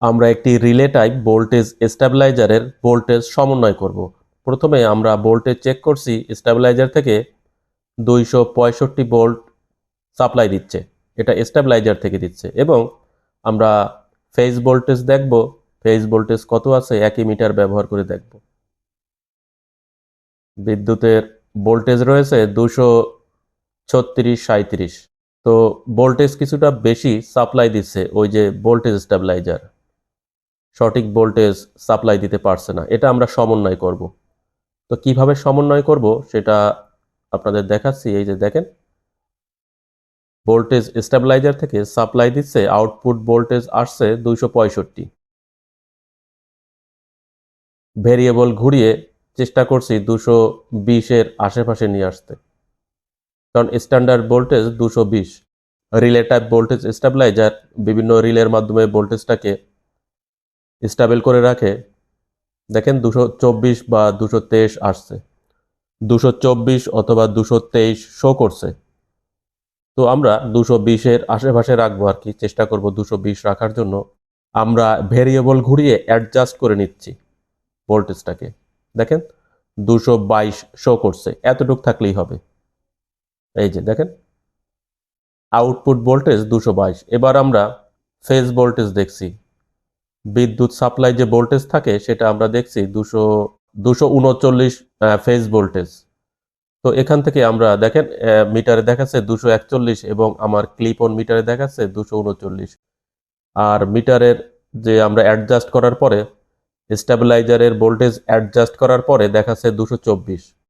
আমরা একটি relay type voltage স্টেবিলাইজারের voltage সমন্বয় করব। প্রথমে আমরা ভোল্টেজ চেক করছি, স্টেবিলাইজার থেকে 265 ভোল্ট সাপ্লাই দিচ্ছে, এটা স্টেবিলাইজার থেকে দিচ্ছে। এবং আমরা ফেজ ভোল্টেজ দেখব, ফেজ ভোল্টেজ কত আছে একই মিটার ব্যবহার করে দেখব। বিদ্যুতের ভোল্টেজ রয়েছে 236-37, তো ভোল্টেজ কিছুটা বেশি সাপ্লাই দিচ্ছে, ওই যে ভোল্টেজ স্টেবিলাইজার সঠিক ভোল্টেজ সাপ্লাই দিতে পারছে না, এটা আমরা সমন্বয় করব। তো কিভাবে সমন্বয় করব সেটা আপনাদের দেখাচ্ছি। এই যে দেখেন, ভোল্টেজ স্টেবিলাইজার থেকে সাপ্লাই দিচ্ছে, আউটপুট ভোল্টেজ আসছে 265। ভেরিয়েবল ঘুরিয়ে চেষ্টা করছি 220-এর আশেপাশে নিয়ে আসতে, কারণ standard voltage 220। Relay type voltage stabiliser বিভিন্ন রিলের মাধ্যমে ভোল্টেজটাকে স্টেবল করে রাখে। দেখেন 224 বা 223 আসছে, 224 অথবা 223 শো করছে। তো আমরা 220-এর আশেপাশে রাখবো আর কি, চেষ্টা করব 220 রাখার জন্য। আমরা ভেরিয়েবল ঘুরিয়ে অ্যাডজাস্ট করে নিচ্ছি ভোল্টেজটাকে। দেখেন 222 শো করছে, এতটুক থাকলেই হবে। এই যে দেখেন আউটপুট ভোল্টেজ 222। এবার আমরা ফেজ ভোল্টেজ দেখছি, বিদ্যুৎ সাপ্লাই যে ভোল্টেজ থাকে সেটা আমরা দেখছি 239 ফেজ ভোল্টেজ। তো এখান থেকে আমরা দেখেন মিটারে দেখাচ্ছে 241 এবং আমার ক্লিপ অন মিটারে দেখাচ্ছে 239। আর মিটারের যে আমরা অ্যাডজাস্ট করার পরে, স্টেবিলাইজারের ভোল্টেজ অ্যাডজাস্ট করার পরে দেখাচ্ছে 224।